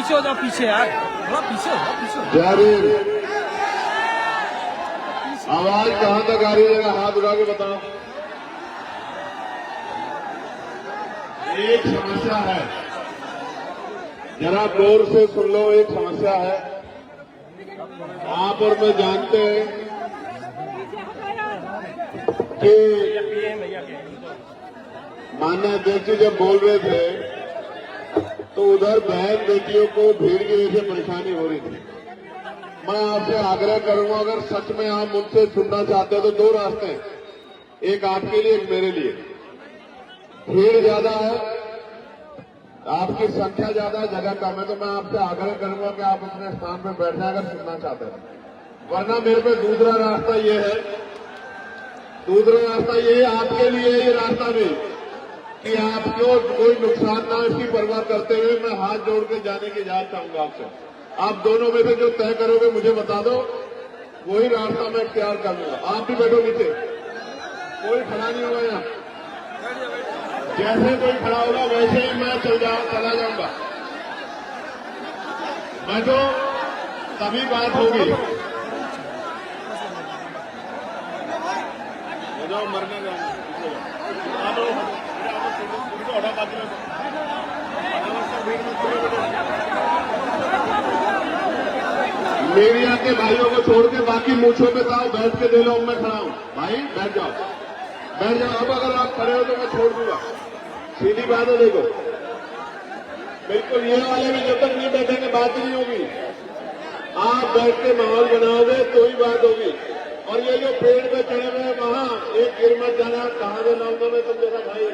पीछे हो जाओ, पीछे यार, थोड़ा पीछे हो जाओ, पीछे हो जाओ। जयवीर, आवाज कहां तक आ रही है? हाथ उठा के बताओ। एक समस्या है, जरा गौर से सुन लो। एक समस्या है, आप और मैं जानते हैं कि माननीय अध्यक्ष जी जब बोल रहे थे तो उधर बहन बेटियों को भीड़ की वजह से परेशानी हो रही थी। मैं आपसे आग्रह करूंगा, अगर सच में आप मुझसे सुनना चाहते हो तो दो रास्ते हैं, एक आपके लिए, एक मेरे लिए। भीड़ ज्यादा है, आपकी संख्या ज्यादा है, जगह कम है, तो मैं आपसे आग्रह करूंगा कि आप अपने स्थान पर बैठ जाए अगर सुनना चाहते हैं। वरना मेरे पे दूसरा रास्ता ये है, दूसरा रास्ता ये आपके लिए ये रास्ता भी कि आपको कोई नुकसान ना हो, इसकी परवाह करते हुए मैं हाथ जोड़ के जाने की इजाजत चाहूंगा आपसे। आप दोनों में से जो तय करोगे मुझे बता दो, वही रास्ता मैं इख्तियार कर लूंगा। आप भी बैठो नीचे, कोई खड़ा नहीं होगा यहाँ। जैसे कोई खड़ा होगा वैसे ही मैं चला जाऊंगा। बैठो, तभी बात होगी। जाओ, मरने जाओ। मीडिया के भाइयों को छोड़ के बाकी मूछों पे आओ, बैठ के दे लो। मैं खड़ा हूं भाई, बैठ जाओ, बैठ जाओ। अब अगर आप खड़े हो तो मैं छोड़ दूंगा, सीधी बात है। देखो, बिल्कुल ये वाले भी जब तक नहीं बैठेंगे बात नहीं होगी। आप बैठ के माहौल बनाओगे तो ही बात होगी। और ये जो पेड़ पे चढ़े हुए वहां एक गिर मत जाना। कहां से लाऊंगा मैं तुम देखा भाई,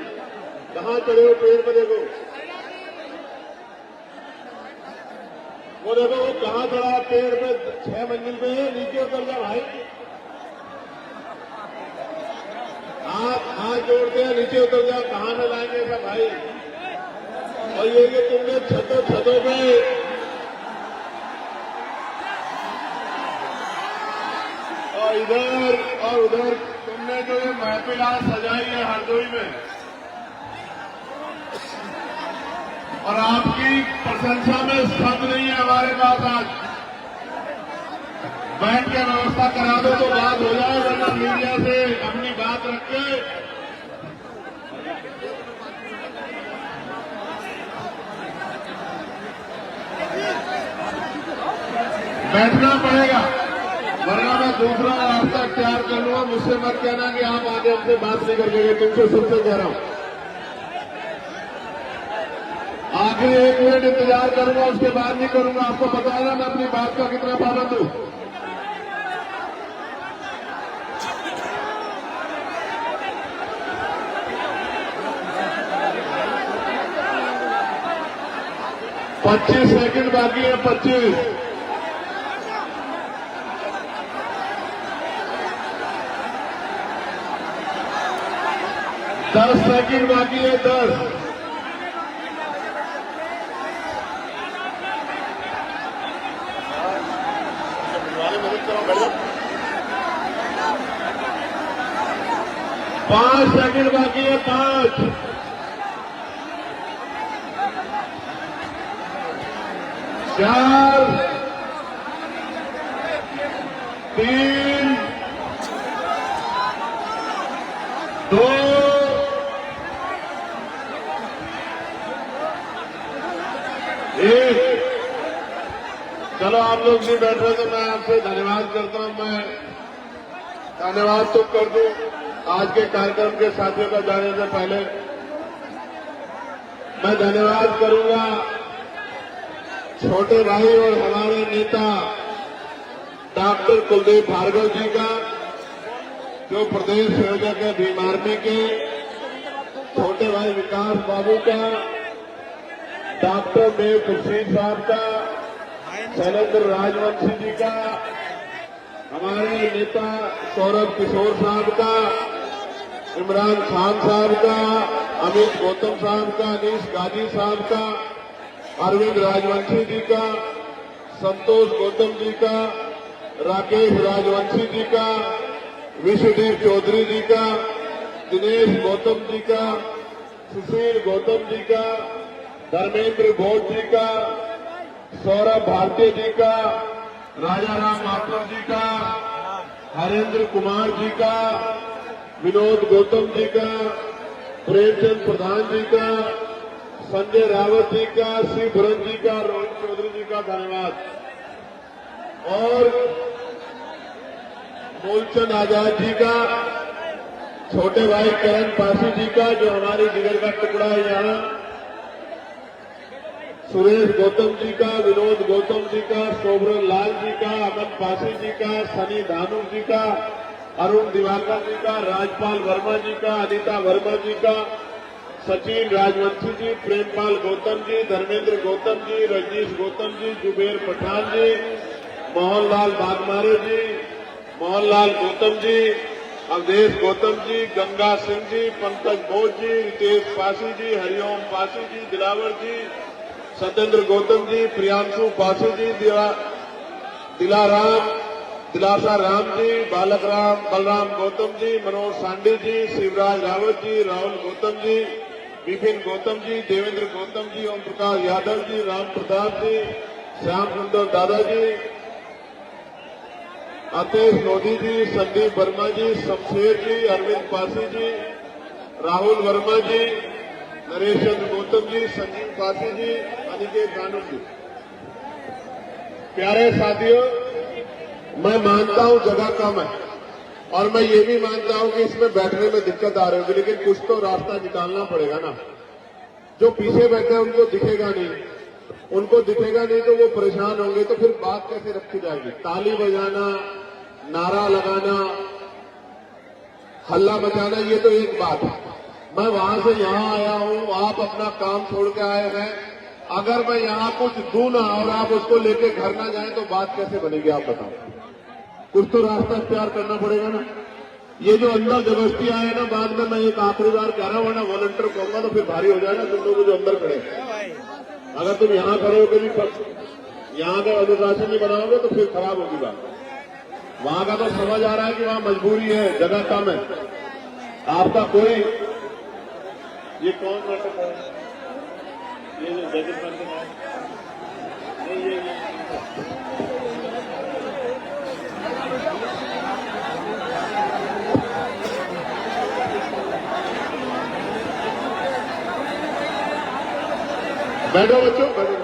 कहां चढ़े हो पेड़ पे? देखो वो, देखो वो कहां चढ़ा पेड़ पे, 6 मंजिल पे है, नीचे उतर जा भाई। आप हाथ जोड़ते हैं, नीचे उतर जा, कहां से लाएंगे ऐसा भाई? और ये कि तुमने छतों पे और इधर और उधर तुमने जो ये महफिल आज सजाई है हरदोई में, और आपकी प्रशंसा में शब्द नहीं है हमारे पास। आज बैठ के व्यवस्था करा दो तो बात हो जाए, वरना मीडिया से अपनी बात रख के बैठना पड़ेगा, वरना मैं दूसरा रास्ता इख्तियार कर लूंगा। मुझसे मत कहना कि आप आगे हमसे बात नहीं कर लेंगे, तुमसे सबसे कह रहा हूं। आखिर 1 मिनट इंतजार करूंगा, उसके बाद नहीं करूंगा। आपको पता है ना मैं अपनी बात का कितना पाबंद हूं। पच्चीस सेकंड बाकी है, 25। दस सेकंड बाकी है, 10। पांच सेकंड बाकी है, 5, 4, 3, 2, 1। चलो, आप लोग नहीं बैठ रहे तो मैं आपसे धन्यवाद करता हूं। मैं धन्यवाद तो कर दूं आज के कार्यक्रम के साथियों का जाने से पहले मैं धन्यवाद करूंगा छोटे भाई और हमारे नेता डॉक्टर कुलदीप भार्गव जी का, जो प्रदेश संयोजक है भीम आर्मी के, छोटे भाई विकास बाबू का, डॉक्टर देव खुर्शीद साहब का, शैलेंद्र राजवंशी जी का, हमारे नेता सौरभ किशोर साहब का, इमरान खान साहब का, अमित गौतम साहब का, अनीश गाजी साहब का, अरविंद राजवंशी जी का, संतोष गौतम जी का, राकेश राजवंशी जी का, विश्वदीप चौधरी जी का, दिनेश गौतम जी का, सुशील गौतम जी का, धर्मेंद्र भोट जी का, सौरभ भारती जी का, राजा राम माथुर जी का, हरेंद्र कुमार जी का, विनोद गौतम जी का, प्रेमचंद प्रधान जी का, संजय रावत जी का, श्री भुरन जी का, रोहित चौधरी जी का धन्यवाद। और मूलचंद आजाद जी का, छोटे भाई करण पासी जी का जो हमारी जिगर का टुकड़ा है यहाँ, सुरेश गौतम जी का, विनोद गौतम जी का, शोभरन लाल जी का, अमन पासी जी का, सनी धानु जी का, अरुण दिवाकर जी का, राजपाल वर्मा जी का, अनिता वर्मा जी का, सचिन राजवंशी जी, प्रेमपाल गौतम जी, धर्मेंद्र गौतम जी, रजनीश गौतम जी, जुबेर पठान जी, मोहनलाल बागमारे जी, मोहनलाल गौतम जी, अवधेश गौतम जी, गंगा सिंह जी, पंकज बोस जी, रितेश पासी जी, हरिओम पासी जी, दिलावर जी, सत्येंद्र गौतम जी, प्रियांशु पासी जी, दिलासा राम जी, बालक राम बलराम गौतम जी, मनोज सांडी जी, शिवराज रावत जी, राहुल गौतम जी, विपिन गौतम जी, देवेंद्र गौतम जी, ओम प्रकाश यादव जी, राम प्रताप जी, श्याम सुंदर दादाजी, अतेश लोधी जी, संदीप वर्मा जी, शमशेर जी, अरविंद पासी जी, राहुल वर्मा जी, नरेश चंद्र गौतम जी, संजीव पासी जी, अनिकेत गानू जी। प्यारे साथियों, मैं मानता हूं जगह कम है और मैं ये भी मानता हूं कि इसमें बैठने में दिक्कत आ रही होगी, लेकिन कुछ तो रास्ता निकालना पड़ेगा ना। जो पीछे बैठे हैं उनको दिखेगा नहीं, उनको दिखेगा नहीं तो वो परेशान होंगे, तो फिर बात कैसे रखी जाएगी। ताली बजाना, नारा लगाना, हल्ला मचाना, ये तो एक बात है। मैं वहां से यहां आया हूं, आप अपना काम छोड़ के आए हैं। अगर मैं यहां कुछ दूं ना और आप उसको लेके घर ना जाएं तो बात कैसे बनेगी, आप बताओ। कुछ तो रास्ता इख्तियार करना पड़ेगा ना। ये जो अंदर जबरदस्ती आए ना, बाद में मैं एक आखिरी बार कह रहा हूं ना, वॉलंटियर कहूंगा तो फिर भारी हो जाएगा तुम लोग जो अंदर खड़े। अगर तुम यहां खड़े होकर भी यहां का अनुशासन नहीं बनाओगे तो फिर खराब होगी बात। वहां का तो समझ आ रहा है कि वहां मजबूरी है, जगह कम है। आपका कोई ये कौन नाटक है, ये जो जगत नाटक है, ये बैठो बच्चों, बैठो,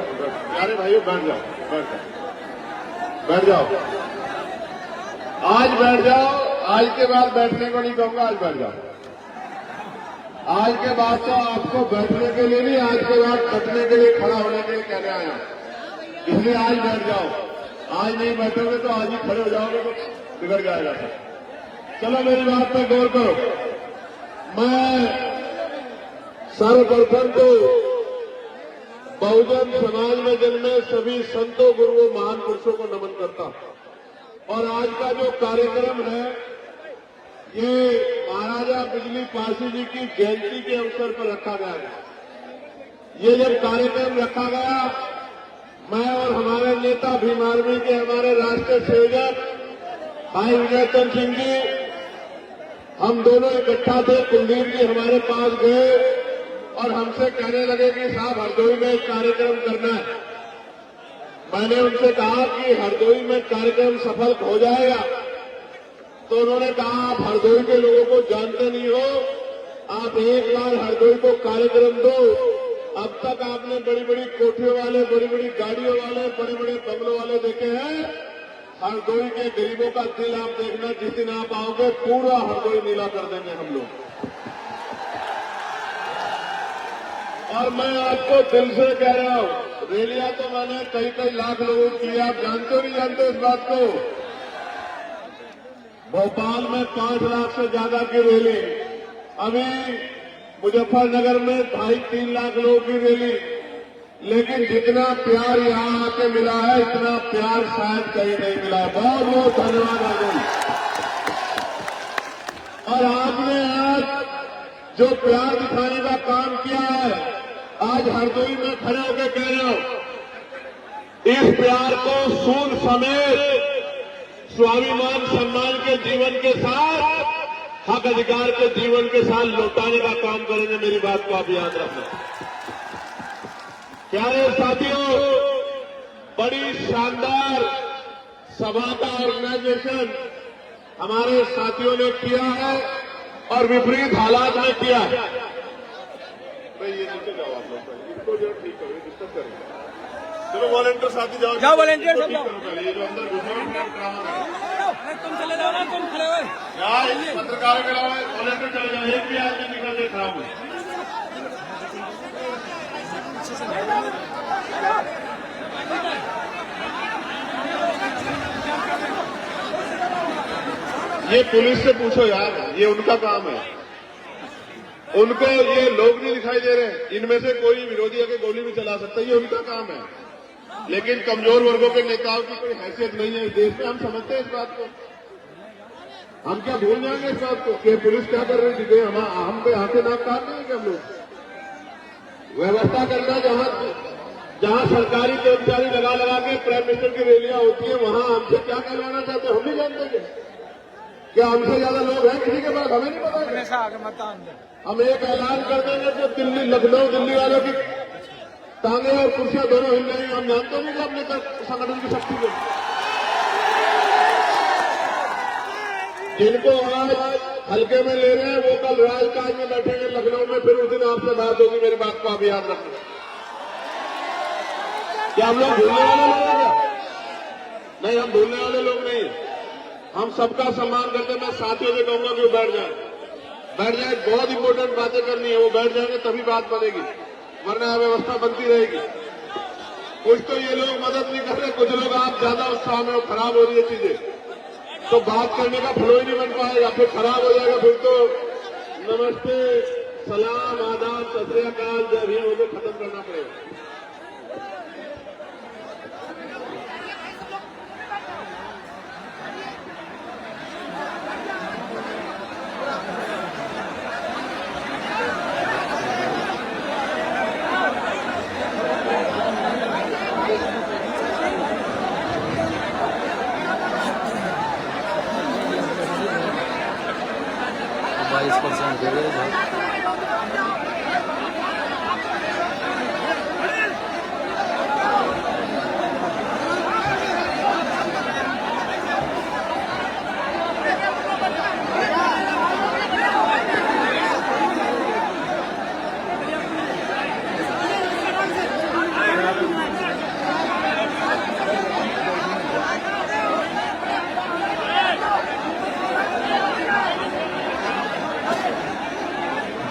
प्यारे भाइयों बैठ जाओ, बैठ जाओ, आज बैठ जाओ। आज के बाद बैठने को नहीं कहूंगा, आज बैठ जाओ। आज के बाद तो आपको बैठने के लिए नहीं, आज के बाद कटने के लिए, खड़ा होने के लिए कहने आया, इसलिए आज बैठ जाओ। आज नहीं बैठोगे तो आज ही खड़े हो जाओगे तो बिगड़ जाएगा सब। चलो मेरी बात पर गौर करो। मैं सर्वप्रथम तो बहुजन समाज में जन्मे सभी संतों, गुरुओं, महान पुरुषों को नमन करता हूं। और आज का जो कार्यक्रम है ये महाराजा बिजली पासी जी की जयंती के अवसर पर रखा गया है। ये जब कार्यक्रम रखा गया, मैं और हमारे नेता भीम आर्मी के हमारे राष्ट्रीय संयोजक भाई विजय चंद्र सिंह जी, हम दोनों इकट्ठा थे। कुलदीप जी हमारे पास गए और हमसे कहने लगे कि साहब हरदोई में एक कार्यक्रम करना है। मैंने उनसे कहा कि हरदोई में कार्यक्रम सफल हो जाएगा, तो उन्होंने कहा आप हरदोई के लोगों को जानते नहीं हो, आप एक बार हरदोई को कार्यक्रम दो। अब तक आपने बड़ी बड़ी कोठियों वाले, बड़ी बड़ी गाड़ियों वाले, बड़े बड़े बंगलों वाले देखे हैं। हरदोई के गरीबों का दिल आप देखना, जिस दिन आप आओगे पूरा हरदोई नीला कर देंगे हम लोग। और मैं आपको दिल से कह रहा हूं, रैलियां तो मैंने कई कई लाख लोगों की, आप जानते हो नहीं जानते इस बात को। भोपाल में 5 लाख से ज्यादा की रैली, अभी मुजफ्फरनगर में 2.5-3 लाख लोगों की रैली। लेकिन जितना प्यार यहां आके मिला है, इतना प्यार शायद कहीं नहीं मिला। बहुत बहुत धन्यवाद आपको। और आपने आज जो प्यार दिखाने का काम किया है, आज हरदोई में खड़े होकर कह रहे हो, इस प्यार को सूद समेत स्वाभिमान सम्मान के जीवन के साथ, हक अधिकार के जीवन के साथ लौटाने का काम करेंगे। मेरी बात को आप याद रखना। प्यारे साथियों, बड़ी शानदार सभा का ऑर्गेनाइजेशन हमारे साथियों ने किया है और विपरीत हालात में किया है। भाई ये नीचे जाओ आप लोग, इसको जो ठीक करो, डिस्टर्ब करेंगे। चलो वॉलंटियर साथी जाओ, जाओ वॉलंटियर सब जाओ। ये जो अंदर घुसे तुम चले जाओ ना, तुम खड़े हुए पत्रकारों के अलावा वॉलंटियर चले जाओ, एक भी आदमी निकल के खराब हो। ये पुलिस से पूछो यार, ये उनका काम है। उनको ये लोग नहीं दिखाई दे रहे, इनमें से कोई विरोधी आके गोली भी चला सकता है, ये उनका काम है। लेकिन कमजोर वर्गों के नेताओं की कोई हैसियत नहीं है इस देश में, हम समझते हैं इस बात को। हम क्या भूल जाएंगे इस बात को कि पुलिस क्या कर रही थी? हम पे आंखें नाक काट नहीं है कि हम लोग व्यवस्था करना, जहां सरकारी कर्मचारी लगा लगा के प्राइम मिनिस्टर की रैलियां होती है, वहां हमसे क्या कहलाना चाहते हैं हम नहीं जानते। क्या हमसे ज्यादा लोग हैं किसी के पास? हमें नहीं पता। हम एक ऐलान कर देंगे कि दिल्ली, लखनऊ दिल्ली वालों की टांगे और कुर्सियां दोनों हिल रही, हम जानते नहीं कि अपने संगठन की शक्ति को। जिनको आज हल्के में ले रहे हैं वो कल राजकाज में बैठेंगे लखनऊ में, फिर उस दिन आपसे बात होगी। मेरी बात को आप याद रखना। क्या हम लोग भूलने वाले लोग हैं? नहीं, हम भूलने वाले लोग नहीं। हम सबका सम्मान करते हैं। मैं साथियों से कहूंगा कि वो बैठ जाए। बहुत इंपॉर्टेंट बातें करनी है, वो बैठ जाएंगे तभी बात बनेगी, वरना व्यवस्था बनती रहेगी। कुछ तो ये लोग मदद नहीं कर रहे, कुछ लोग आप ज्यादा उत्साह में, खराब हो रही है चीजें, तो बात करने का फ्लो ही नहीं बन पाएगा, फिर खराब हो जाएगा। फिर तो नमस्ते, सलाम, आदाब, सत श्री अकाल, जय भीम होकर खत्म करना पड़ेगा।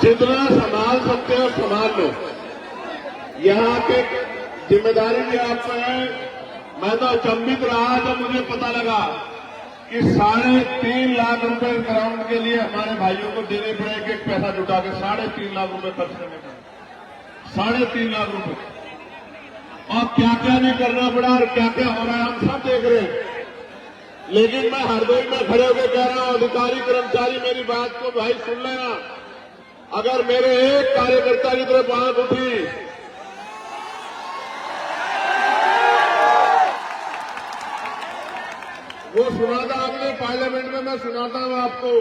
जितना संभाल सकते हो संभाल लो। यहाँ के जिम्मेदारी भी आप पर है। मैं तो अचंभित रहा जब मुझे पता लगा कि 3.5 लाख रुपए ग्राउंड के लिए हमारे भाइयों को देने पड़े, एक पैसा जुटा के 3.5 लाख रुपए खर्च करने पड़े। 3.5 लाख रुपए, और क्या क्या नहीं करना पड़ा और क्या क्या हो रहा है हम सब देख रहे हैं। लेकिन मैं हरदोई में खड़े होकर कह रहा हूं, अधिकारी कर्मचारी मेरी बात को भाई सुन लेना। अगर मेरे एक कार्यकर्ता की तरफ आंख उठी, वो सुना था आपने पार्लियामेंट में, मैं सुनाता हूं आपको।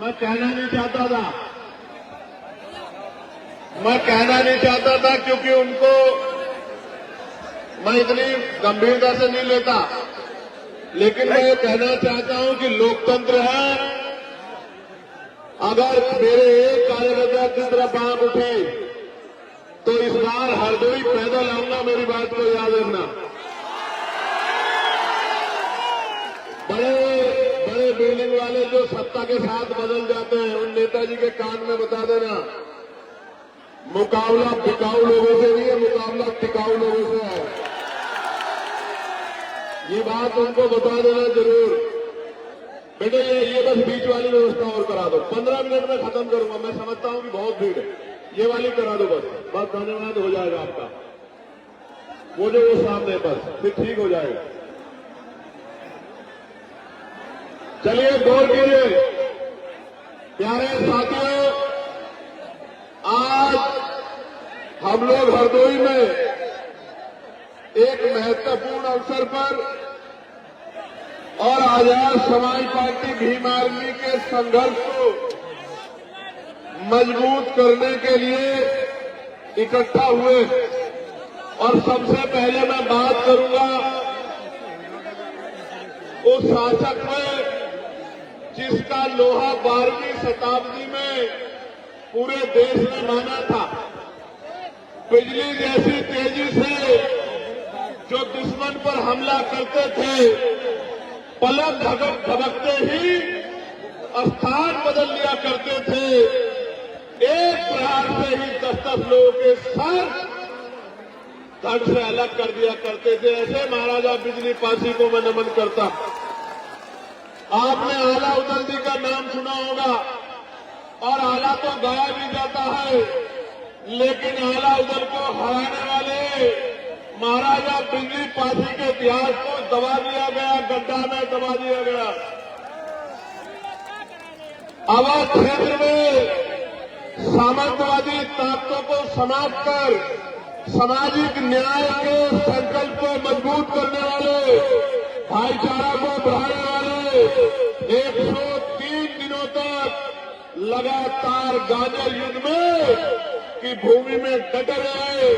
मैं कहना नहीं चाहता था, क्योंकि उनको मैं इतनी गंभीरता से नहीं लेता। लेकिन मैं ये कहना चाहता हूं कि लोकतंत्र है। अगर मेरे एक कार्यकर्ता की तरफ आंख उठी तो इस बार हरदोई पैदल आऊंगा, मेरी बात को याद रखना। बड़े बिल्डिंग वाले जो सत्ता के साथ बदल जाते हैं, उन नेताजी के कान में बता देना, मुकाबला बिकाऊ लोगों से नहीं है, मुकाबला टिकाऊ लोगों से है। ये बात उनको बता देना जरूर। बेटे ये बस बीच वाली व्यवस्था और करा दो, 15 मिनट में खत्म करूंगा। मैं समझता हूं कि बहुत भीड़ है, ये वाली करा दो बस धन्यवाद हो जाएगा आपका। वो जो वो सामने बस फिर ठीक हो जाएगा। चलिए गौर कीजिए प्यारे साथियों, आज हम लोग हरदोई में एक महत्वपूर्ण अवसर पर और आजाद समाज पार्टी भीम आर्मी के संघर्ष को मजबूत करने के लिए इकट्ठा हुए और सबसे पहले मैं बात करूंगा उस शासक में जिसका लोहा 12वीं शताब्दी में पूरे देश ने माना था। बिजली जैसी तेजी से जो दुश्मन पर हमला करते थे, पलक झपकते ही स्थान बदल लिया करते थे। एक प्रहार से ही 10-10 लोगों के सर धड़ से अलग कर दिया करते थे। ऐसे महाराजा बिजली पासी को मैं नमन करता। आपने आला उदल का नाम सुना होगा, और आला तो गाया भी जाता है, लेकिन आला उदल को हराने वाले महाराजा बिजली पासी के इतिहास को दबा दिया गया, गड्ढा में दबा दिया गया। अवध क्षेत्र में सामंतवादी ताकतों को समाप्त कर सामाजिक न्याय के संकल्प को मजबूत करने वाले, भाईचारा को बढ़ाने वाले 103 दिनों तक लगातार गाजर युद्ध में की भूमि में डटे रहे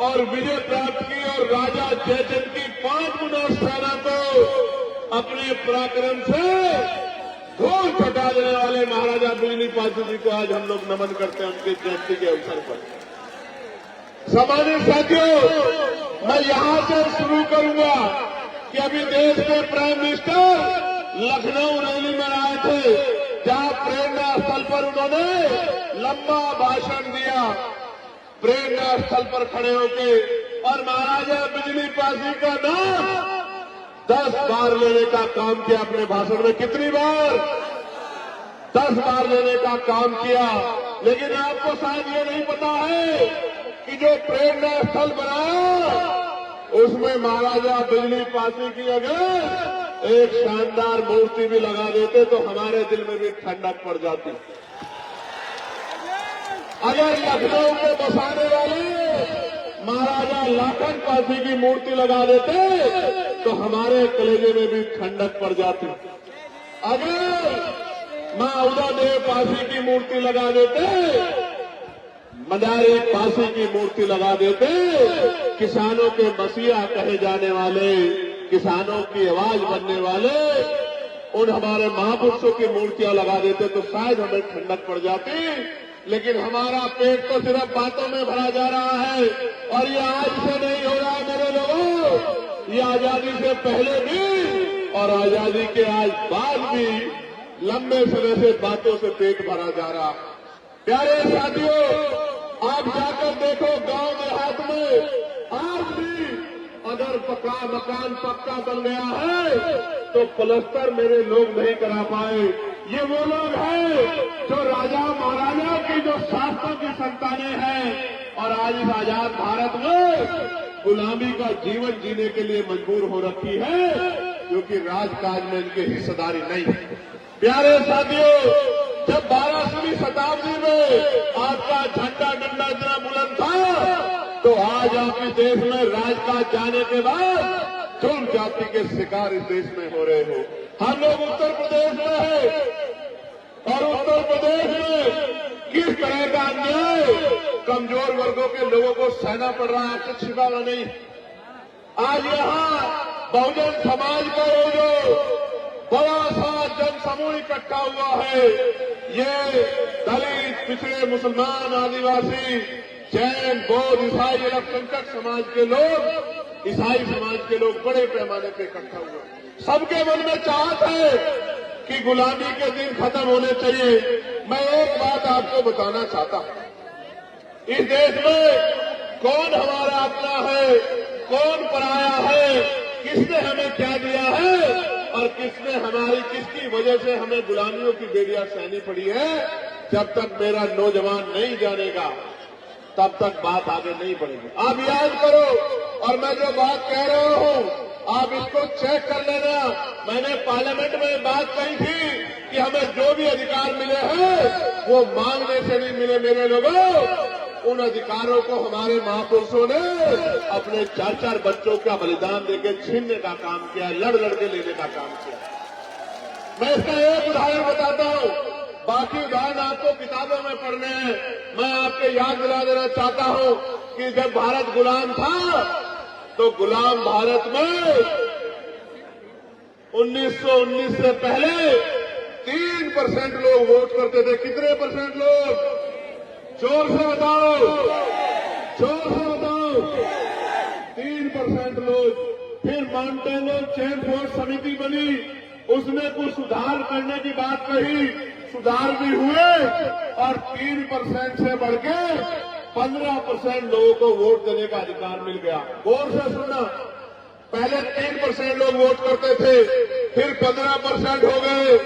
और विजय प्राप्त की, और राजा जयचंद की 5 गुना सेना को अपने पराक्रम से धूल चटा देने वाले महाराजा बिजली पासी जी को आज हम लोग नमन करते हैं उनके जयंती के अवसर पर। सम्मानित साथियों, मैं यहां से शुरू करूंगा कि अभी देश के प्राइम मिनिस्टर लखनऊ रैली में आए थे, जहां प्रेरणा स्थल पर उन्होंने लंबा भाषण दिया। प्रेरणा स्थल पर खड़े होके और महाराजा बिजली पासी का नाम 10 बार लेने का काम किया अपने भाषण में। कितनी बार? 10 बार लेने का काम किया। लेकिन आपको शायद ये नहीं पता है कि जो प्रेरणा स्थल बनाया उसमें महाराजा बिजली पासी की अगर एक शानदार मूर्ति भी लगा देते तो हमारे दिल में भी ठंडक पड़ जाती। अगर लखनऊ को बसाने वाले महाराजा लाखन पासी की मूर्ति लगा देते तो हमारे कलेजे में भी ठंडक पड़ जाती। अगर मां उदयदेव पासी की मूर्ति लगा देते, मदारी पासी की मूर्ति लगा देते, किसानों के मसीहा कहे जाने वाले, किसानों की आवाज बनने वाले उन हमारे महापुरुषों की मूर्तियां लगा देते तो शायद हमें ठंडक पड़ जाती। लेकिन हमारा पेट तो सिर्फ बातों में भरा जा रहा है, और ये आज से नहीं हो रहा है मेरे लोगों, ये आजादी से पहले भी और आजादी के आज बाद भी लंबे समय से बातों से पेट भरा जा रहा। प्यारे साथियों, आप जाकर देखो गांव देहात में आज भी अगर मकान पक्का बन गया है तो प्लस्तर मेरे लोग नहीं करा पाए। ये वो लोग हैं जो राजा महाराजा की जो शास्त्रों की संतानें हैं और आज इस आजाद भारत में गुलामी का जीवन जीने के लिए मजबूर हो रखी है, क्योंकि राजकाज में इनकी हिस्सेदारी नहीं है। प्यारे साथियों, जब 12वीं शताब्दी में आपका झंडा डंडा इतना बुलंद था, तो आज आप इस देश में राजकाज जाने के बाद जुल्म जाति के शिकार इस देश में हो रहे हो। हम लोग उत्तर प्रदेश में हैं और उत्तर प्रदेश में किस तरह का अन्याय कमजोर वर्गों के लोगों को सहना पड़ रहा है, आपसे छिपाना नहीं। आज यहाँ बहुजन समाज का ये जो बड़ा सा जन समूह इकट्ठा हुआ है, ये दलित, पिछड़े, मुसलमान, आदिवासी, जैन, बौद्ध, ईसाई, अल्पसंख्यक समाज के लोग, ईसाई समाज के लोग बड़े पैमाने पर इकट्ठा हुए। सबके मन में चाहत है कि गुलामी के दिन खत्म होने चाहिए। मैं एक बात आपको बताना चाहता हूं, इस देश में कौन हमारा अपना है, कौन पराया है, किसने हमें क्या दिया है और किसने किसकी वजह से हमें गुलामियों की बेड़ियां सहनी पड़ी है, जब तक मेरा नौजवान नहीं जानेगा तब तक बात आगे नहीं बढ़ेगी। आप याद करो, और मैं जो बात कह रहा हूं आप इसको चेक कर लेना। मैंने पार्लियामेंट में बात कही थी कि हमें जो भी अधिकार मिले हैं वो मांगने से नहीं मिले मेरे लोगों। उन अधिकारों को हमारे महापुरुषों ने अपने 4-4 बच्चों का बलिदान देके छीनने का काम किया, लड़ के लेने का काम किया। मैं इसका एक उदाहरण बताता हूं, बाकी उदाहरण आपको किताबों में पढ़ने हैं। मैं आपके याद दिला देना चाहता हूं कि जब भारत गुलाम था तो गुलाम भारत में 1919 से पहले 3% लोग वोट करते थे। कितने परसेंट लोग? जोर से बताओ, जोर से बताओ। 3% लोग। फिर माउंटेनो चेन फोर्स समिति बनी, उसने कुछ सुधार करने की बात कही, सुधार भी हुए और 3% से बढ़ के 15% लोगों को वोट देने का अधिकार मिल गया। गौर से सुनना, पहले 3% लोग वोट करते थे, फिर 15% हो गए।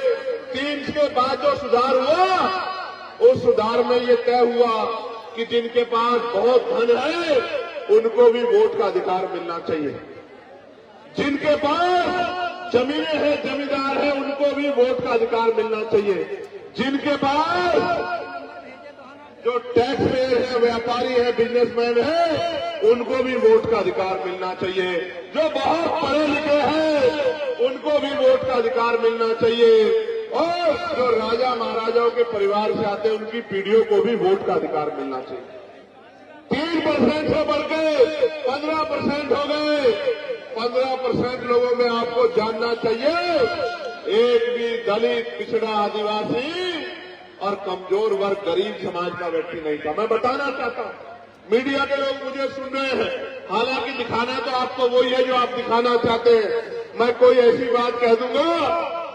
3 के बाद जो सुधार हुआ, उस सुधार में ये तय हुआ कि जिनके पास बहुत धन है उनको भी वोट का अधिकार मिलना चाहिए। जिनके पास जमीनें हैं, जमींदार हैं, उनको भी वोट का अधिकार मिलना चाहिए। जिनके पास जो टैक्स पेयर है, व्यापारी है, बिजनेसमैन है, उनको भी वोट का अधिकार मिलना चाहिए। जो बहुत पढ़े लिखे हैं उनको भी वोट का अधिकार मिलना चाहिए। और जो राजा महाराजाओं के परिवार से आते हैं उनकी पीढ़ियों को भी वोट का अधिकार मिलना चाहिए। 3% से बढ़ के 15% हो गए। 15% लोगों में आपको जानना चाहिए, एक भी दलित, पिछड़ा, आदिवासी और कमजोर वर्ग, गरीब समाज का व्यक्ति नहीं था। मैं बताना चाहता हूं, मीडिया के लोग मुझे सुन रहे हैं, हालांकि दिखाना तो आपको वही है जो आप दिखाना चाहते हैं। मैं कोई ऐसी बात कह दूंगा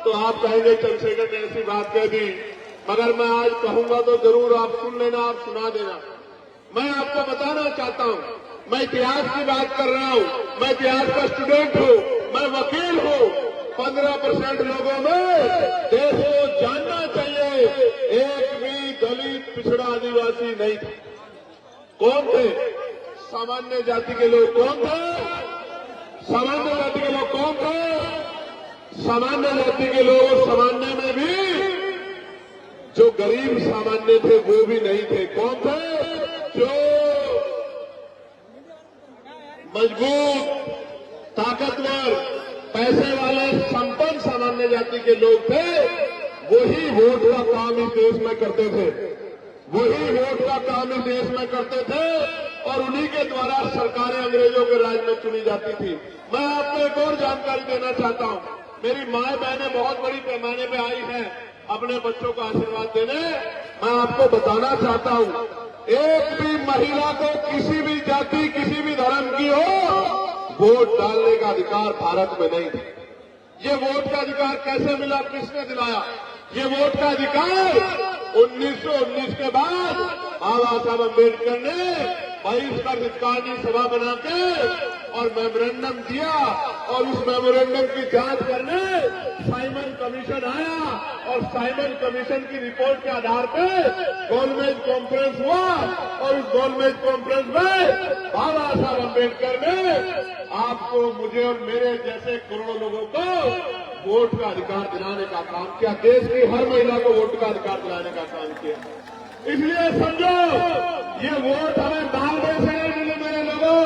तो आप कहेंगे चंद्रशेखर ने ऐसी बात कह दी, मगर मैं आज कहूंगा तो जरूर आप सुन लेना, आप सुना देना। मैं आपको बताना चाहता हूं, मैं इतिहास की बात कर रहा हूं, मैं इतिहास का स्टूडेंट हूं, मैं वकील हूं। 15% लोगों में देश को जानना चाहिए, एक भी दलित, पिछड़ा, आदिवासी नहीं था। कौन थे? सामान्य जाति के लोग। कौन थे? सामान्य जाति के लोग। कौन थे? सामान्य जाति के लोग। सामान्य में भी जो गरीब सामान्य थे वो भी नहीं थे। कौन थे? जो मजबूत, ताकतवर, पैसे वाले, संपन्न सामान्य जाति के लोग थे, वही वोट का काम इस देश में करते थे। वही वोट का काम इस देश में करते थे और उन्हीं के द्वारा सरकारें अंग्रेजों के राज में चुनी जाती थी। मैं आपको एक और जानकारी देना चाहता हूं। मेरी माए बहनें बहुत बड़ी पैमाने पे आई हैं अपने बच्चों को आशीर्वाद देने। मैं आपको बताना चाहता हूं, एक भी महिला को किसी भी जाति, किसी भी धर्म की हो, वोट डालने का अधिकार भारत में नहीं था। ये वोट का अधिकार कैसे मिला? किसने दिलाया? ये वोट का अधिकार 1919 के बाद बाबा साहब अम्बेडकर ने बहिष्कार हितकारी सभा बना के और मेमोरेंडम दिया और उस मेमोरेंडम की जांच करने साइमन कमीशन आया और साइमन कमीशन की रिपोर्ट के आधार पर गोलमेज कॉन्फ्रेंस हुआ और उस गोलमेज कॉन्फ्रेंस में बाबा साहब अम्बेडकर ने आपको, मुझे और मेरे जैसे करोड़ों लोगों को वोट का अधिकार दिलाने का काम किया। देश की हर महिला को वोट का अधिकार दिलाने का काम किया। इसलिए समझो, ये वोट हमें मांगने से नहीं मिले। मेरे लोगों,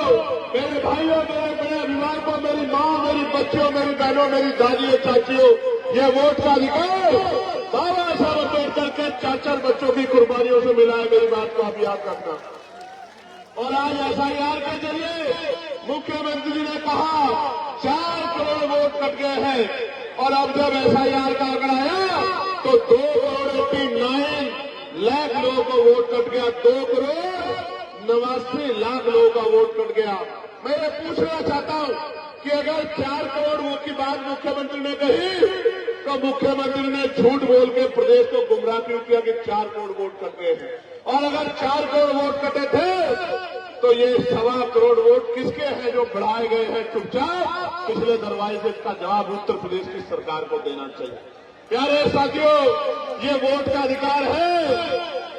मेरे भाइयों, मेरे बड़े अभिभावकों, मेरी माँ, मेरी बच्चियों, मेरी बहनों, मेरी दादियों, चाचियों, ये वोट का अधिकार बाबा साहब अम्बेडकर के 4 बच्चों की कुर्बानियों से मिला है। मेरी बात को आप याद रखना। और आज एसआईआर के जरिए मुख्यमंत्री जी ने कहा 4 करोड़ वोट कट गए हैं और अब जब एसआईआर का आंकड़ा आया तो 2.89 लाख लोगों का वोट कट गया। 2.89 लोगों का वोट कट गया। मैं ये पूछना चाहता हूं कि अगर 4 करोड़ वोट की बात मुख्यमंत्री ने कही तो मुख्यमंत्री ने झूठ बोल के प्रदेश को गुमराह क्यों किया कि 4 करोड़ वोट कट गए हैं? और अगर 4 करोड़ वोट कटे थे तो ये 1.25 करोड़ वोट किसके हैं जो बढ़ाए गए हैं चुपचाप पिछले दरवाजे से? इसका जवाब उत्तर प्रदेश की सरकार को देना चाहिए। प्यारे साथियों, ये वोट का अधिकार है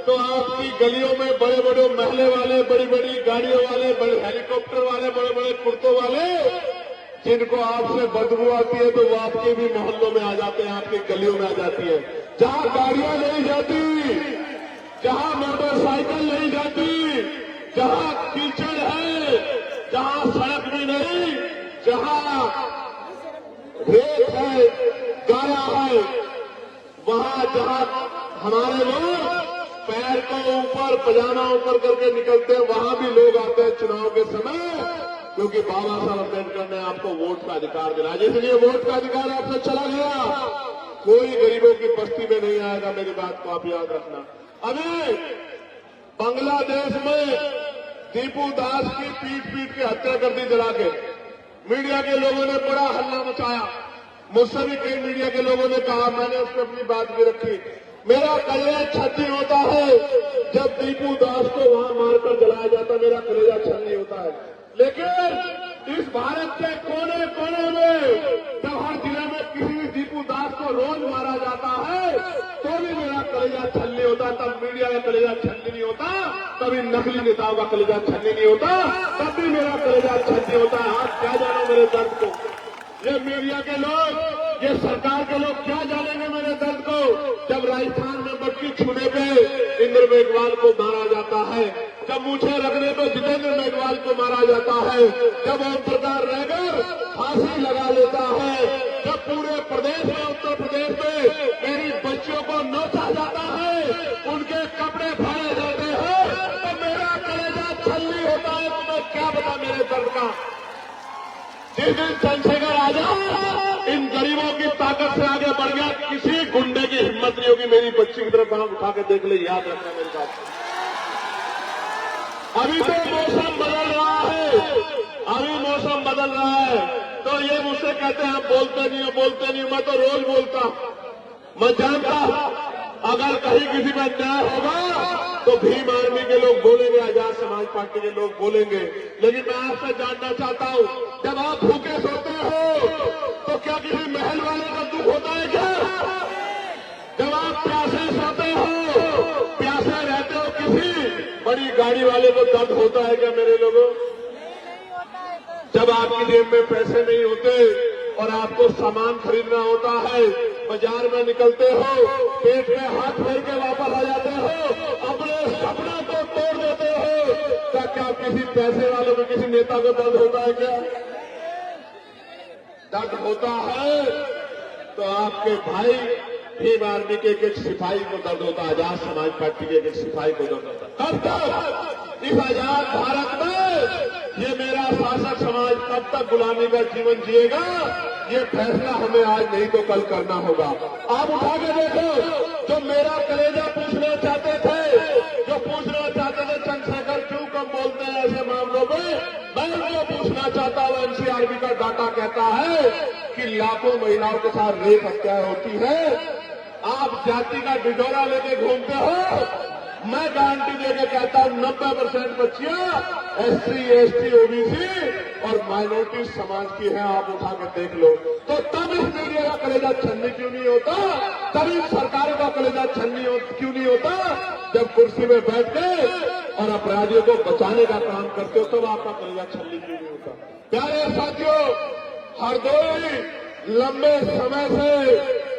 तो आपकी गलियों में बड़े बड़े महले वाले, बड़ी बड़ी गाड़ियों वाले, बड़े हेलीकॉप्टर वाले, बड़े बड़े कुर्तों वाले, जिनको आपसे बदबू आती है तो वो आपके भी मोहल्लों में आ जाते हैं, आपकी गलियों में आ जाती है। जहां गाड़ियां नहीं जाती, जहां मोटरसाइकिल नहीं जाती, जहां कीचड़ है, जहां सड़क भी नहीं, जहां रेत है, गारा है, वहां जहां हमारे लोग पैर पैर को ऊपर पजामा ऊपर करके निकलते हैं, वहां भी लोग आते हैं चुनाव के समय, क्योंकि बाबा साहब अम्बेडकर ने आपको वोट का अधिकार दिलाया। जिसलिए वोट का अधिकार आपसे चला गया, कोई गरीबों की बस्ती में नहीं आएगा। मेरी बात को आप याद रखना। अभी बांग्लादेश में दीपू दास की पीट के हत्या कर दी जला के। मीडिया के लोगों ने बड़ा हल्ला मचाया, मुझसे भी कई मीडिया के लोगों ने कहा, मैंने उस पर अपनी बात भी रखी। मेरा कलेजा छन्नी होता है जब दीपू दास को वहां मारकर जलाया जाता, मेरा कलेजा छन्नी होता है। लेकिन इस भारत के कोने कोने में जब हर जिले में किसी भी दीपू दास को रोज मारा जाता है तो भी मेरा कलेजा छन्नी होता। तब मीडिया का कलेजा छन्नी नहीं होता, कभी नकली नेताओं का कलेजा छन्नी नहीं होता, तब भी मेरा कलेजा छन्नी होता है। आज क्या जानो मेरे दर्द को, ये मीडिया के लोग, ये सरकार के लोग क्या जानेंगे मेरे दर्द को। जब राजस्थान में मटकी छूने पे इंद्र मेघवाल को मारा जाता है, जब मूछे रखने पे जितेंद्र मेघवाल को मारा जाता है, जब ओम प्रकाश रैगर फांसी लगा लेता है, जब पूरे प्रदेश में, उत्तर प्रदेश में मेरी बच्चियों को नोचा जाता है, उनके कपड़े फाड़े जाते हैं, तो मेरा कलेजा छल्ली होता है। तो मैं क्या बता मेरे दर्द का। जिस दिन चंद्रशेखर आजाद इन गरीबों की ताकत से आगे बढ़ गया, किसी गुंडे की हिम्मत नहीं होगी मेरी बच्ची की तरफ हाथ उठा के देख ले। याद रखना मेरी बात। अभी तो मौसम बदल रहा है, अभी मौसम बदल रहा है, तो ये मुझसे कहते हैं आप बोलते नहीं हो, बोलते नहीं हो। मैं तो रोज बोलता, मैं जानता अगर कहीं किसी में अन्याय होगा तो भीम आर्मी के लोग बोलेंगे, आजाद समाज पार्टी के लोग बोलेंगे। लेकिन मैं आपसे जानना चाहता हूं, जब आप भूखे सोते हो तो क्या किसी महल वाले का दुख होता है क्या? जब आप प्यासे सोते हो, प्यासे रहते हो, किसी बड़ी गाड़ी वाले को दर्द होता है क्या मेरे लोगों? जब आपकी जेब में पैसे नहीं होते और आपको सामान खरीदना होता है, बाजार में निकलते हो, पेट में हाथ फेर के वापस आ जाते हो, अपने सपनों को तोड़ देते हो, क्या किसी पैसे वाले को, किसी नेता को दर्द होता है क्या? दर्द होता है तो आपके भाई भीम आर्मी के एक सिपाही को दर्द होता है, आजाद समाज पार्टी के एक सिपाही को दर्द होता है। कब तक इस आजाद भारत में ये मेरा शासक समाज कब तक गुलामी का जीवन जिएगा? ये फैसला हमें आज नहीं तो कल करना होगा। आप उठा के देखो, जो मेरा कलेजा पूछना चाहते थे, जो पूछना चाहते थे चंद्रशेखर क्यों कम बोलते हैं ऐसे मामलों में, मैं उनको पूछना चाहता हूं। एनसीआरबी का डाटा कहता है कि लाखों महिलाओं के साथ रेप हत्याएं होती है। आप जाति का डिडोरा लेके घूमते हो, मैं गारंटी देकर कहता हूं 90% बच्चियां एससी, एसटी, ओबीसी और माइनॉरिटी समाज की हैं। आप उठा के देख लो। तो तब इस मीडिया का कलेजा छन्नी क्यों नहीं होता? तब इस सरकारों का कलेजा छन्नी क्यों नहीं होता? जब कुर्सी में बैठ के और अपराधियों को बचाने का काम करते हो, तब आपका कलेजा छन्नी क्यों नहीं होता? प्यारे साथियों, हरदोई लंबे समय से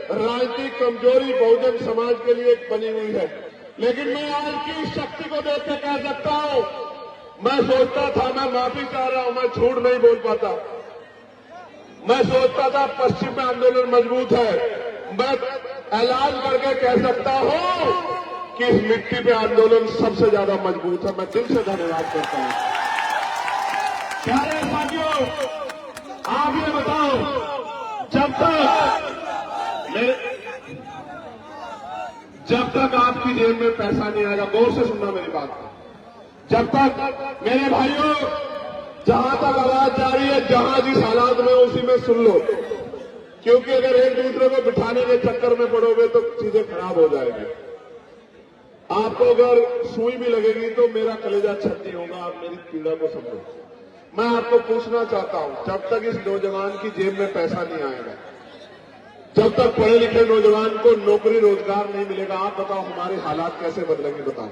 राजनीतिक कमजोरी बहुजन समाज के लिए बनी हुई है, लेकिन मैं आज की शक्ति को देख के कह सकता हूं, मैं सोचता था, मैं माफी चाह रहा हूं, मैं झूठ नहीं बोल पाता। मैं सोचता था पश्चिम में आंदोलन मजबूत है, मैं ऐलान करके कह सकता हूं कि इस मिट्टी पे आंदोलन सबसे ज्यादा मजबूत है। मैं दिल से धन्यवाद करता हूं। प्यारे साथियों, आप ये बताओ, जब तक आपकी जेब में पैसा नहीं आएगा, गौर से सुनना मेरी बात, जब तक मेरे भाइयों, जहां तक आवाज जा रही है, जहां जिस हालात में उसी में सुन लो, क्योंकि अगर एक दूसरे को बिठाने के चक्कर में पड़ोगे तो चीजें खराब हो जाएगी। आपको अगर सुई भी लगेगी तो मेरा कलेजा छन्नी होगा, आप मेरी पीड़ा को समझो। मैं आपको पूछना चाहता हूं, जब तक इस नौजवान की जेब में पैसा नहीं आएगा, जब तक पढ़े लिखे नौजवान को नौकरी रोजगार नहीं मिलेगा, आप बताओ हमारे हालात कैसे बदलेंगे? बताओ,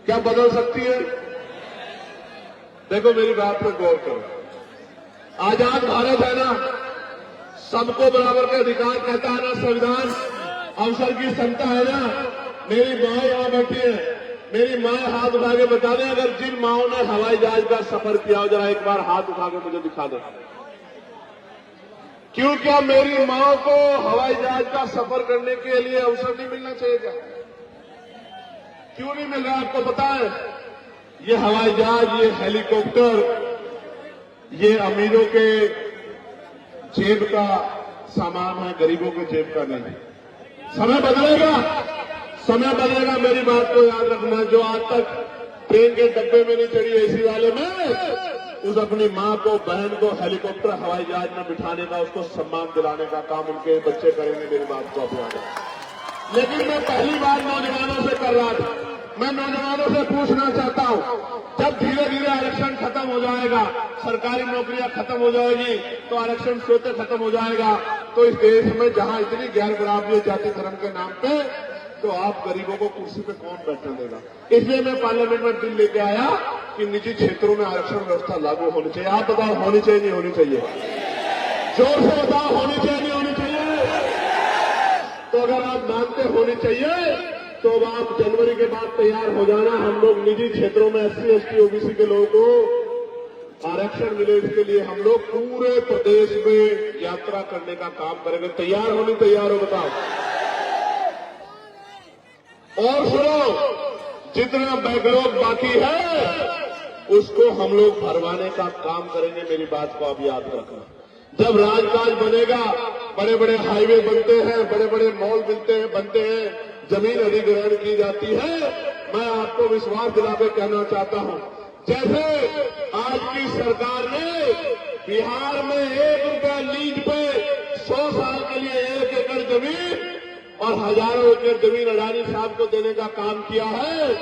क्या बदल सकती है? देखो मेरी बात पर गौर करो। आजाद भारत है ना, सबको बराबर के अधिकार कहता है ना संविधान, अवसर की समता है ना। मेरी माँ यहां बैठी है, मेरी माँ हाथ उठा के बता दें, अगर जिन माओं ने हवाई जहाज का सफर किया हो, जरा एक बार हाथ उठा के मुझे दिखा दे। क्यों, क्या मेरी माँ को हवाई जहाज का सफर करने के लिए अवसर नहीं मिलना चाहिए क्या? क्यों नहीं मिल रहा आपको पता है? ये हवाई जहाज, ये हेलीकॉप्टर, ये अमीरों के जेब का सामान है, गरीबों के जेब का नहीं। समय बदलेगा, समय बदलेगा, मेरी बात को याद रखना। जो आज तक ट्रेन के डब्बे में नहीं चढ़ी एसी वाले में, उस अपनी मां को, बहन को हेलीकॉप्टर, हवाई जहाज में बिठाने का, उसको सम्मान दिलाने का काम उनके बच्चे करेंगे। मेरी बात को अपनाना। लेकिन मैं पहली बार नौजवानों से कर रहा था, मैं नौजवानों से पूछना चाहता हूं, जब धीरे धीरे आरक्षण खत्म हो जाएगा, सरकारी नौकरियां खत्म हो जाएगी, तो आरक्षण स्वतः खत्म हो जाएगा, तो इस देश में जहां इतनी गैर बराबरी जाति धर्म के नाम पे, तो आप गरीबों को कुर्सी पे कौन बैठने देगा? इसलिए मैं पार्लियामेंट में बिल लेके आया कि निजी क्षेत्रों में आरक्षण व्यवस्था लागू होनी चाहिए। आप बताओ, होनी चाहिए नहीं होनी चाहिए? जोर से बताओ, होनी चाहिए नहीं होनी चाहिए? तो अगर आप मानते होनी चाहिए, तो अब आप जनवरी के बाद तैयार हो जाना। हम लोग निजी क्षेत्रों में SC, ST, OBC के लोगों को आरक्षण मिले, इसके लिए हम लोग पूरे प्रदेश में यात्रा करने का काम करेंगे। तैयार हो नहीं तैयार हो बताओ? और सुनो, जितना बैकलॉग बाकी है उसको हम लोग भरवाने का काम करेंगे। मेरी बात को आप याद रखना। जब राजकाज बनेगा, बड़े बड़े हाईवे बनते हैं, बड़े बड़े मॉल बनते हैं, जमीन अधिग्रहण की जाती है, मैं आपको विश्वास दिला के कहना चाहता हूं, जैसे आज की सरकार ने बिहार में 1 रुपया लीज पे 100 साल के लिए 1 एकड़ जमीन और हजारों एकड़ जमीन अडानी साहब को देने का काम किया है,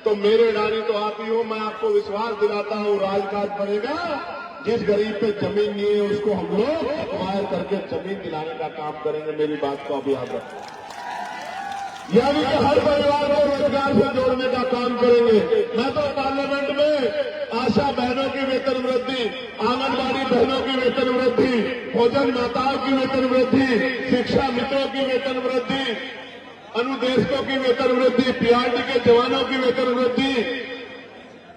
तो मेरे अडानी तो आप ही हो। मैं आपको विश्वास दिलाता हूं, राजकाज बनेगा, जिस गरीब पे जमीन नहीं है उसको हम लोग एक्वायर करके जमीन दिलाने का काम करेंगे। मेरी बात को आप याद रखें। यानी कि हर परिवार को रोजगार से जोड़ने का काम करेंगे। मैं तो पार्लियामेंट में आशा बहनों की वेतन वृद्धि, आंगनबाड़ी बहनों की वेतन वृद्धि, भोजन माताओं की वेतन वृद्धि, शिक्षा मित्रों की वेतन वृद्धि, अनुदेशकों की वेतन वृद्धि, PRD के जवानों की वेतन वृद्धि,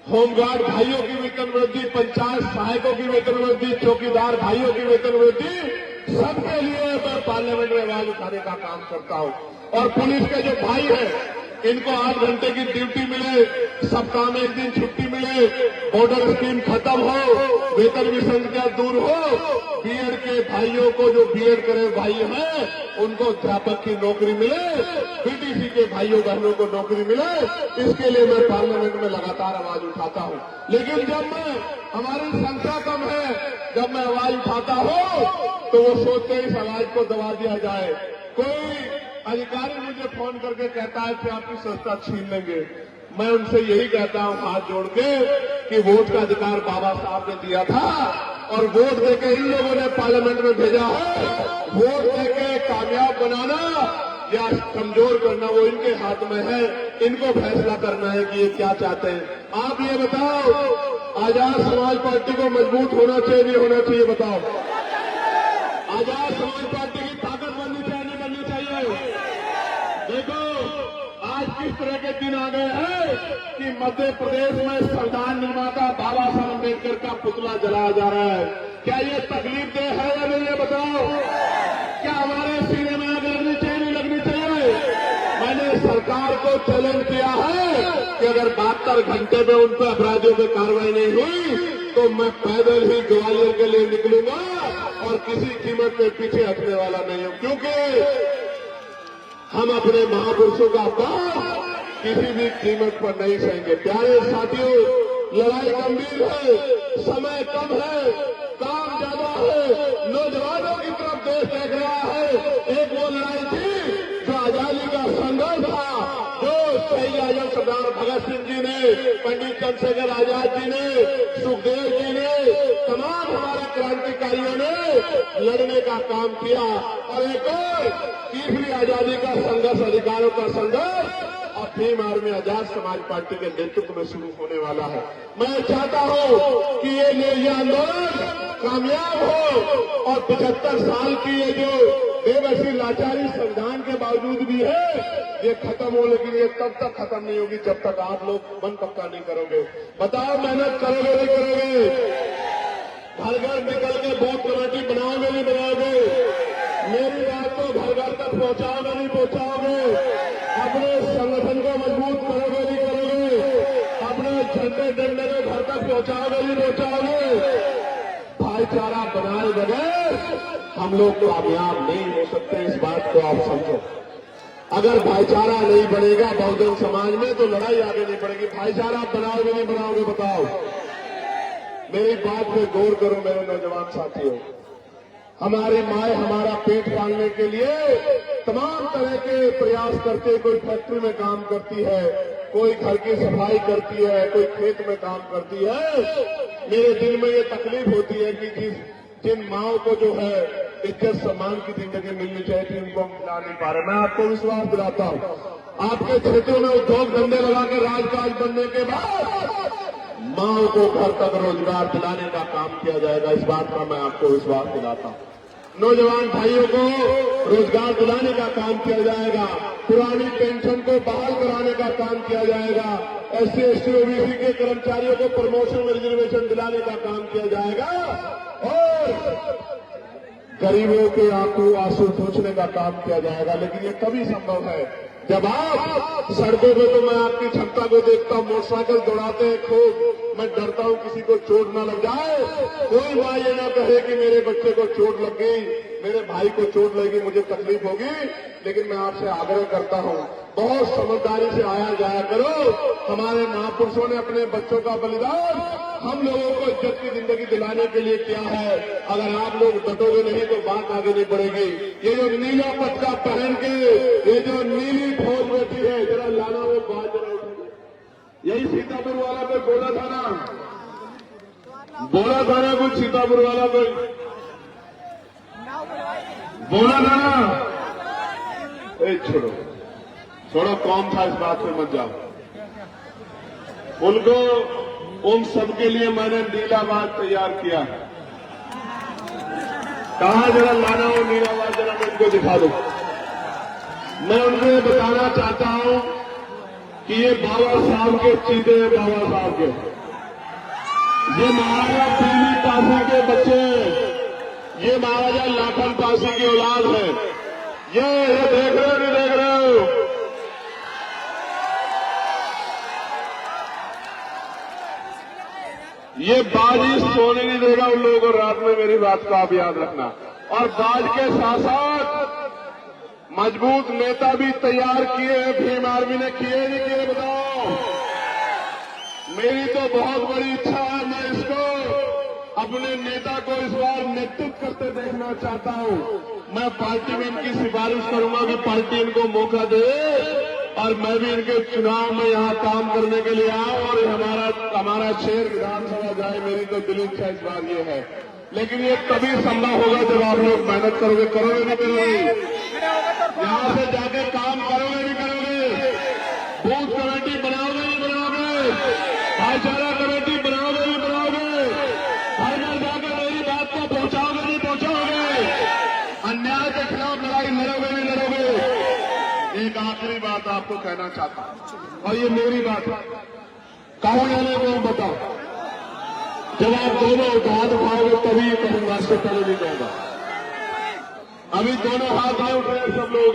होमगार्ड भाइयों की वेतन वृद्धि, पंचायत सहायकों की वेतन वृद्धि, चौकीदार भाइयों की वेतन वृद्धि, सबके लिए मैं पार्लियामेंट में आवाज उठाने का काम करता हूं। और पुलिस के जो भाई हैं, इनको 8 घंटे की ड्यूटी मिले, सप्ताह में 1 दिन छुट्टी मिले, बॉर्डर स्कीम खत्म हो, वेतन विसंगतियां दूर हो, बीएड के भाइयों को, जो बीएड करे भाई हैं, उनको अध्यापक की नौकरी मिले, BTC के भाइयों बहनों को नौकरी मिले, इसके लिए मैं पार्लियामेंट में लगातार आवाज उठाता हूं। लेकिन जब मैं, हमारी संख्या कम है, जब मैं आवाज उठाता हूं तो वो सोचते हैं इस आवाज को दबा दिया जाए। कोई अधिकारी मुझे फोन करके कहता है कि आपकी संस्था छीन लेंगे। मैं उनसे यही कहता हूं हाथ जोड़ के कि वोट का अधिकार बाबा साहब ने दिया था और वोट देके इन लोगों ने पार्लियामेंट में भेजा है। वोट देके कामयाब बनाना या कमजोर करना वो इनके हाथ में है। इनको फैसला करना है कि ये क्या चाहते हैं। आप ये बताओ, आजाद समाज पार्टी को मजबूत होना चाहिए नहीं होना चाहिए? बताओ, आजाद समाज पार्टी की ताकत बननी चाहिए नहीं बननी चाहिए? देखो आज किस तरह के दिन आ गए हैं कि मध्य प्रदेश में संविधान निर्माता बाबा साहब अम्बेडकर का पुतला जलाया जा रहा है। क्या ये तकलीफ दे है या नहीं, ये बताओ? क्या हमारे सीने में आग लगनी चाहिए नहीं लगनी चाहिए? मैंने सरकार को चैलेंज किया है कि अगर 72 घंटे में उन पर अपराधियों पर कार्रवाई नहीं हुई तो मैं पैदल ही ग्वालियर के लिए निकलूंगा और किसी कीमत पे पीछे हटने वाला नहीं हूं, क्योंकि हम अपने महापुरुषों का अपमान किसी भी कीमत पर नहीं सहेंगे। प्यारे साथियों, लड़ाई गंभीर है, समय कम है, काम ज्यादा है, नौजवानों की तरफ देश देख रहा है। एक वो लड़ाई थी जो आजादी का संघर्ष था, जो शहीद आजम सरदार भगत सिंह जी ने, पंडित चंद्रशेखर आजाद जी ने, सुखदेव जी ने, तमाम हमारे क्रांतिकारियों ने लड़ने का काम किया। और एक और तीसरी आजादी का संघर्ष, अधिकारों का संघर्ष और भीम आर्मी आजाद समाज पार्टी के नेतृत्व में शुरू होने वाला है। मैं चाहता हूं कि ये आंदोलन कामयाब हो और 75 साल की ये जो बेबसी लाचारी संविधान के बावजूद भी है, ये खत्म हो। लेकिन ये तब तक खत्म नहीं होगी जब तक आप लोग मन पक्का नहीं करोगे। बताओ, मेहनत करोगे नहीं करोगे? घर घर निकल के बूथ कमेटी बनाओगे नहीं बनाओगे? मेरी बात को घर घर तक पहुंचाओगे नहीं पहुंचाओगे? अपने संगठन को मजबूत करोगे झंडे डंडे को घर तक पहुंचाओगे नहीं पहुंचाओगे? भाईचारा बनाए बगैर हम लोग कामयाब नहीं हो सकते, इस बात को आप समझो। अगर भाईचारा नहीं बनेगा बहुजन समाज में तो लड़ाई आगे नहीं बढ़ेगी। भाईचारा आप बनाओगे नहीं बनाओगे बताओ? मेरी बात पे गौर करो मेरे नौजवान साथियों। हमारी माए हमारा पेट पालने के लिए तमाम तरह के प्रयास करते हैं। कोई फैक्ट्री में काम करती है, कोई घर की सफाई करती है, कोई खेत में काम करती है। मेरे दिल में ये तकलीफ होती है कि जिन माओं को जो है इज्जत सम्मान की जिंदगी मिलनी चाहिए थी, उनको हम मिला नहीं पा रहे। मैं आपको विश्वास दिलाता हूं, आपके क्षेत्रों में उद्योग धंधे लगा के राजकाज बनने के बाद माओं को घर तक रोजगार दिलाने का काम किया जाएगा। इस बात का मैं आपको विश्वास दिलाता हूं। नौजवान भाइयों को रोजगार दिलाने का काम किया जाएगा। पुरानी पेंशन को बहाल कराने का काम किया जाएगा। SC ST OBC के कर्मचारियों को प्रमोशन रिजर्वेशन दिलाने का काम किया जाएगा और गरीबों के आंसू पोंछने का काम किया जाएगा। लेकिन ये तभी संभव है जब आप सड़कों पे, तो मैं आपकी क्षमता को देखता हूं, मोटरसाइकिल दौड़ाते हैं खूब। मैं डरता हूं किसी को चोट ना लग जाए। कोई मां ये ना कहे कि मेरे बच्चे को चोट लग गई, मेरे भाई को चोट लगी, मुझे तकलीफ होगी। लेकिन मैं आपसे आग्रह करता हूं, बहुत समझदारी से आया जाया करो। हमारे महापुरुषों ने अपने बच्चों का बलिदान हम लोगों को इज्जत की जिंदगी दिलाने के लिए किया है। अगर आप लोग डटोगे नहीं तो बात आगे नहीं बढ़ेगी। ये जो नीला पटका पहन के ये जो नीली फौज बैठी है, जरा लाना वो बात जरा उठेगी। यही सीतापुर वाला कोई बोला था ना कुछ सीतापुर वाला कोई बोला था ना। छोड़ो कौन था, इस बात में मत जाओ। उनको उन सबके लिए मैंने नीलावाज तैयार किया। कहा जरा लाना हो नीलावाज, जरा मैं इनको दिखा दो। मैं उनको बताना चाहता हूं कि ये बाबा साहब के चीते हैं, बाबा साहब के। ये महाराजा पीली पासी के बच्चे, ये महाराजा लाखन पासी की औलाद है। ये देख रहे हो नहीं देख रहे हो? ये बाजी सोने नहीं देगा उन लोगों को रात में, मेरी बात को आप याद रखना। और बाज के साथ साथ मजबूत नेता भी तैयार किए हैं। भीम आर्मी ने किए नहीं किए बताओ? मेरी तो बहुत बड़ी इच्छा है, मैं इसको अपने नेता को इस बार नेतृत्व करते देखना चाहता हूं। मैं पार्टी में इनकी सिफारिश करूंगा कि पार्टी इनको मौका दे और मैं भी इनके चुनाव में यहां काम करने के लिए आऊं और हमारा शहर विधानसभा जाए। मेरी तो दिल इच्छा इस बार ये है। लेकिन ये तभी संभव होगा जब आप लोग मेहनत करोगे। करोगे नहीं करोगे? यहां से जाके काम करोगे नहीं करोगे? बूथ कमेटी बनाओगे नहीं बनाओगे? भाईचारा कमेटी बनाओगे नहीं बनाओगे? घर घर जाकर मेरी बात को पहुंचाओगे नहीं पहुंचाओगे? अन्याय के खिलाफ लड़ाई लड़ोगे नहीं लड़ोगे? एक आखिरी बात आपको कहना चाहता हूं और ये मेरी बात है, कौन आने को बताओ। जब आप दोनों हाथ उठाओगे तभी ये कहूंगा, इससे पहले नहीं कहूंगा। अभी दोनों हाथ नहीं उठ रहे सब लोग,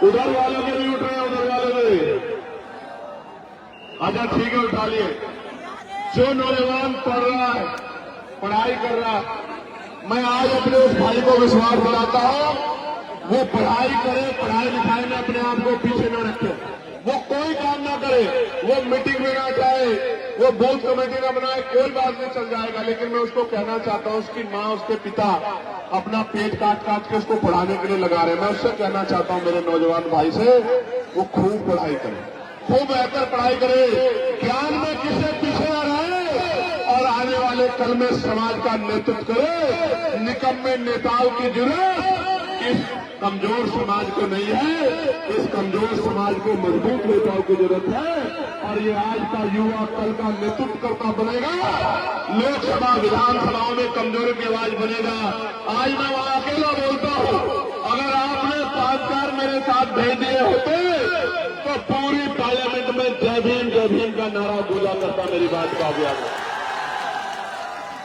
उधर वालों के नहीं उठ रहे, उधर वालों के। अच्छा ठीक है, उठा लिए। जो नौजवान पढ़ रहा है, पढ़ाई कर रहा है, मैं आज अपने उस भाई को विश्वास दिलाता हूं, वो पढ़ाई करे, पढ़ाई लिखाई में अपने आप को पीछे न रखे। वो कोई काम ना करे, वो मीटिंग में ना जाए, वो बूथ कमेटी ना बनाए, कोई बात नहीं, चल जाएगा। लेकिन मैं उसको कहना चाहता हूं, उसकी माँ उसके पिता अपना पेट काट काट के उसको पढ़ाने के लिए लगा रहे हैं। मैं उससे कहना चाहता हूं मेरे नौजवान भाई से, वो खूब पढ़ाई करे, खूब बेहतर पढ़ाई करे, ज्ञान में किसे पीछे न रहे और आने वाले कल में समाज का नेतृत्व करे। निकम्मे नेताओं की जरूरत इस कमजोर समाज को नहीं है, इस कमजोर समाज को मजबूत नेताओं की जरूरत है। और ये आज का युवा कल का नेतृत्व करता बनेगा, लोकसभा विधानसभाओं में कमजोरी की आवाज बनेगा। आज मैं वहां अकेला बोलता हूं, अगर आपने 5 मेरे साथ भेज दिए होते तो पूरी पार्लियामेंट में जय भीम का नारा गूंजा करता। मेरी बात का याद है।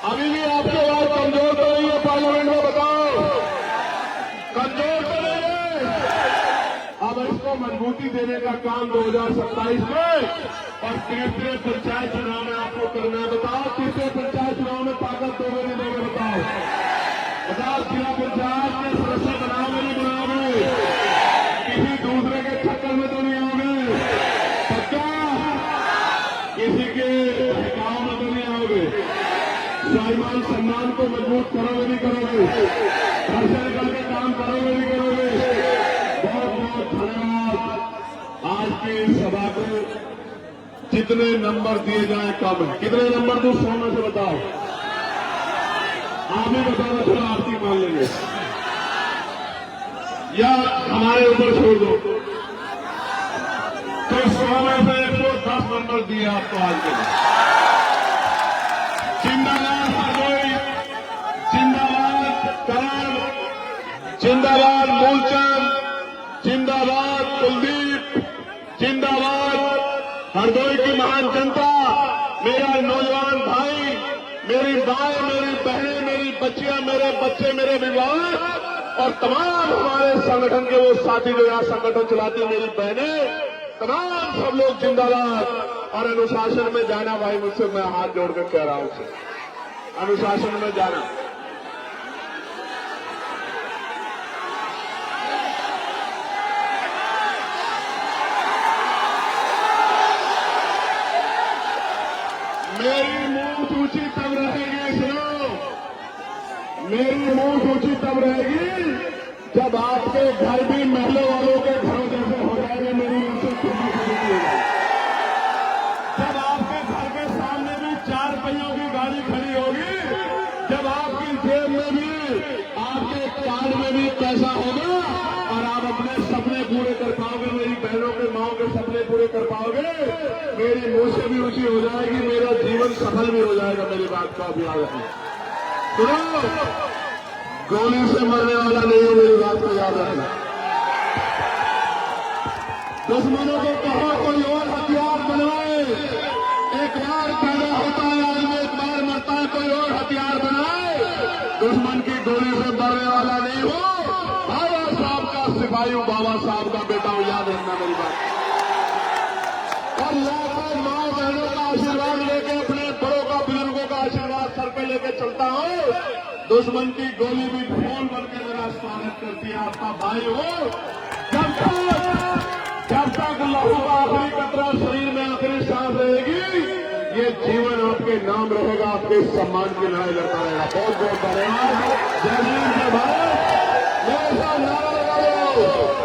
अभी भी आपकी आवाज कमजोर तो नहीं है पार्लियामेंट में, बताओ कमजोर तो नहीं है? अब इसको को मजबूती देने का काम 2027 में और तीसरे पंचायत चुनाव में आपको करना है। बताओ, तीसरे पंचायत चुनाव में ताकत दोगे नहीं दोगे? बताओ, जिला पंचायत के सदस्य बनाओगे नहीं बनाओगे? किसी दूसरे के चक्कर में तो नहीं आओगे? पक्का? किसी के ठिकाव में तो नहीं आओगे? स्वाभिमान सम्मान को मजबूत करोगे नहीं करोगे? घर से निकल के काम करोगे नहीं करोगे? बहुत बहुत धन्यवाद। आज की सभा को जितने नंबर दिए जाए कम है। कितने नंबर दूं? 100 में से बताओ। आप ही बताओ, थोड़ा आरती मान लेंगे या हमारे ऊपर छोड़ दो। तो 100 में से 110 नंबर दिए आपको आज के लिए। जिंदाबाद हरदोई, जिंदाबाद करण, जिंदाबाद मूलचंद, जिंदाबाद कुलदीप, जिंदाबाद हरदोई की महान जनता, मेरा नौजवान भाई, मेरी माएं, मेरी बहनें, मेरी बच्चियां, मेरे बच्चे, मेरे विवाह और तमाम हमारे संगठन के वो साथी जो यहाँ संगठन चलाती हैं, मेरी बहनें, तमाम सब लोग जिंदाबाद। और अनुशासन में जाना भाई, मुझसे मैं हाथ जोड़कर कह रहा हूं उसे, अनुशासन में जाना। मेरी मुंह सूची तब रहेगी, सुनो, मेरी मुंह सूची तब रहेगी जब आपके घर भी महलों वालों के घरों जैसे हो जाएंगे। मेरी मुंह से सूची शुरू होगी जब आपके घर के सामने भी 4 पहियों की गाड़ी खड़ी होगी, जब आपकी जेब में भी, आपके कार्ड में भी पैसा होगा और आप अपने सपने पूरे कर पाओगे, मेरी बहनों के माओ के सपने पूरे कर पाओगे। मेरी मुंह से भी ऊंची हो जाएगी, मेरा जीवन सफल भी हो जाएगा। मेरी बात का भी याद रखना। सुनो, गोली से मरने वाला नहीं हो, मेरी बात को याद रखना। दुश्मनों को कहो कोई और हथियार बनवाए। एक बार पैदा होता है आदमी, एक बार मरता है, कोई और हथियार बनाए। दुश्मन की गोली से मरने वाला नहीं हो। बाबा साहब का सिपाही हूं, बाबा साहब का बेटा हूं, याद रखना मेरी बात। और लाखों माँ बहनों का आशीर्वाद लेके, अपने बड़ों का, बुजुर्गों का आशीर्वाद सर पे लेके चलता हूं। दुश्मन की गोली भी फोन बनकर मेरा स्वागत करती है। आपका भाई हो। जब तक लहू का आखिरी कतरा शरीर में, आखिरी सांस रहेगी, ये जीवन आपके नाम रहेगा, आपके सम्मान की लड़ाई लड़ता रहेगा। बहुत बहुत धन्यवाद। जय हिंद, जय भारत। मेरे साथ नारा लगा लो।